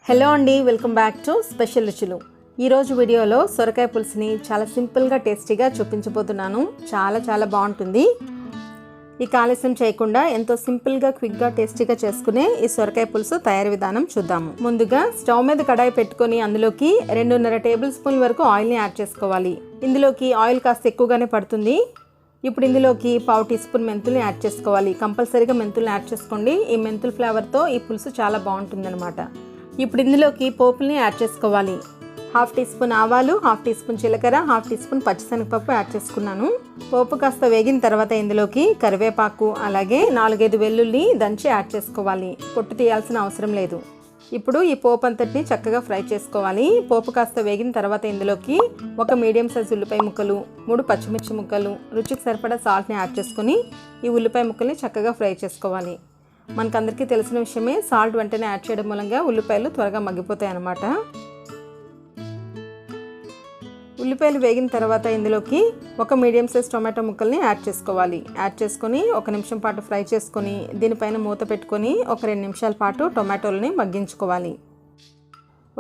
Hello అండి, welcome back to special రుచులు. ఈరోజు వీడియోలో సొరకాయ పులుసుని చాలా సింపుల్గా టేస్టీగా చూపించబోతున్నాను. చాలా బాగుంటుంది. ఈ ఆలస్యం చేయకుండా ఎంతో సింపుల్గా క్విక్గా టేస్టీగా చేసుకునే ఈ సొరకాయ పులుసు తయారీ విధానం చూద్దాము. ముందుగా స్టవ్ మీద కడాయి పెట్టుకొని అందులోకి 2.5 టేబుల్ స్పూన్ల వరకు ఆయిల్ని యాడ్ చేసుకోవాలి. ఇందులోకి ఆయిల్ కాస్త ఎక్కువగానే పడుతుంది. ఇప్పుడు ఇందులోకి 1/2 టీ స్పూన్ మెంతుల్ని యాడ్ చేసుకోవాలి. కంపల్సరీగా మెంతుల్ని యాడ్ చేసుకోండి. ఈ మెంతుల ఫ్లేవర్తో ఈ పులుసు చాలా బాగుంటుంది అనమాట. ఇప్పుడు ఇందులోకి పోపుల్ని యాడ్ చేసుకోవాలి. 1/2 టీ స్పూన్ ఆవాలు, 1/2 టీ స్పూన్ జీలకర్ర, 1/2 టీ స్పూన్ పచ్చిశనగపప్పు యాడ్ చేసుకున్నాను. పోపు కాస్త వేగిన తర్వాత ఇందులోకి కరివేపాకు అలాగే 4-5 వెల్లుల్లి దంచి యాడ్ చేసుకోవాలి. పొట్టు తీయాల్సిన అవసరం లేదు. ఇప్పుడు ఈ పోపు అంతటిని చక్కగా ఫ్రై చేసుకోవాలి. పోపు కాస్త వేగిన తర్వాత ఇందులోకి 1 మీడియం సైజ్ ఉల్లిపాయ ముక్కలు, 3 పచ్చిమిర్చి ముక్కలు, రుచికి సరిపడా సాల్ట్ని యాడ్ చేసుకొని ఈ ఉల్లిపాయ ముక్కల్ని చక్కగా ఫ్రై చేసుకోవాలి. మనకందరికీ తెలిసిన విషయమే, సాల్ట్ వెంటనే యాడ్ చేయడం మూలంగా ఉల్లిపాయలు త్వరగా మగ్గిపోతాయి అన్నమాట. ఉల్లిపాయలు వేగిన తర్వాత ఇందులోకి 1 మీడియం సైజ్ టొమాటో ముక్కల్ని యాడ్ చేసుకోవాలి. యాడ్ చేసుకొని 1 నిమిషం పాటు ఫ్రై చేసుకొని దీనిపైన మూత పెట్టుకొని 2 నిమిషాల పాటు టొమాటోలని మగ్గించుకోవాలి.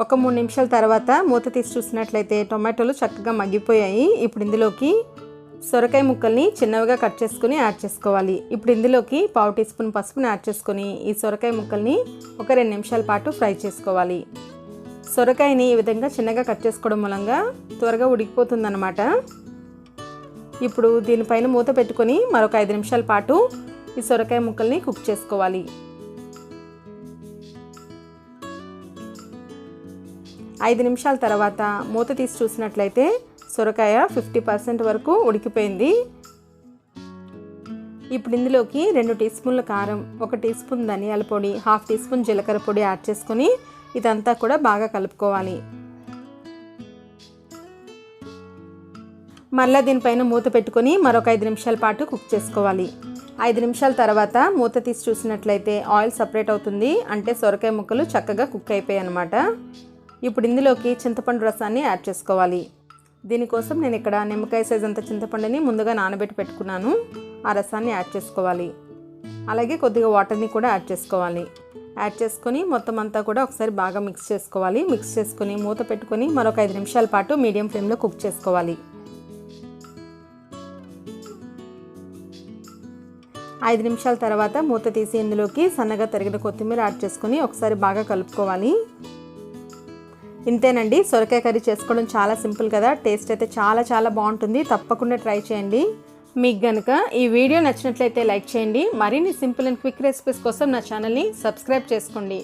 3 నిమిషాల తర్వాత మూత తీసి చూసినట్లయితే టొమాటోలు చక్కగా మగ్గిపోయాయి. ఇప్పుడు ఇందులోకి సొరకాయ ముక్కల్ని చిన్నవిగా కట్ చేసుకుని యాడ్ చేసుకోవాలి. ఇప్పుడు ఇందులోకి 1/2 టీ స్పూన్ పసుపుని యాడ్ చేసుకొని ఈ సొరకాయ ముక్కల్ని 2 నిమిషాల పాటు ఫ్రై చేసుకోవాలి. సొరకాయని ఈ విధంగా చిన్నగా కట్ చేసుకోవడం మూలంగా త్వరగా ఉడికిపోతుందన్నమాట. ఇప్పుడు దీనిపైన మూత పెట్టుకొని మరొక 5 నిమిషాల పాటు ఈ సొరకాయ ముక్కల్ని కుక్ చేసుకోవాలి. 5 నిమిషాల తర్వాత మూత తీసి చూసినట్లయితే సొరకాయ 50% వరకు ఉడికిపోయింది. ఇప్పుడు ఇందులోకి 2 టీ స్పూన్ల కారం, 1 టీ స్పూన్ ధనియాల పొడి, 1/2 టీ స్పూన్ జీలకర్ర పొడి యాడ్ చేసుకొని ఇదంతా కూడా బాగా కలుపుకోవాలి. మళ్ళీ దీనిపైన మూత పెట్టుకొని మరొక 5 నిమిషాల పాటు కుక్ చేసుకోవాలి. 5 నిమిషాల తర్వాత మూత తీసి చూసినట్లయితే ఆయిల్ సపరేట్ అవుతుంది. అంటే సొరకాయ ముక్కలు చక్కగా కుక్ అయిపోయాయి అన్నమాట. ఇప్పుడు ఇందులోకి చింతపండు రసాన్ని యాడ్ చేసుకోవాలి. దీనికోసం నేను ఇక్కడ నిమ్మకాయ సైజ్ అంత చింతపండుని ముందుగా నానబెట్టి పెట్టుకున్నాను. ఆ రసాన్ని యాడ్ చేసుకోవాలి. అలాగే కొద్దిగా వాటర్ని కూడా యాడ్ చేసుకోవాలి. యాడ్ చేసుకొని మొత్తం అంతా కూడా ఒకసారి బాగా మిక్స్ చేసుకోవాలి. మిక్స్ చేసుకొని మూత పెట్టుకొని మరొక 5 నిమిషాల పాటు మీడియం ఫ్లేమ్లో కుక్ చేసుకోవాలి. 5 నిమిషాల తర్వాత మూత తీసి ఇందులోకి సన్నగా తరిగిన కొత్తిమీర యాడ్ చేసుకొని ఒకసారి బాగా కలుపుకోవాలి. ఇంతేనండి, సొరకాయ కర్రీ చేసుకోవడం చాలా సింపుల్ కదా. టేస్ట్ అయితే చాలా బాగుంటుంది. తప్పకుండా ట్రై చేయండి. మీకు గనుక ఈ వీడియో నచ్చినట్లయితే లైక్ చేయండి. మరిన్ని సింపుల్ అండ్ క్విక్ రెసిపీస్ కోసం నా ఛానల్ని సబ్స్క్రైబ్ చేసుకోండి.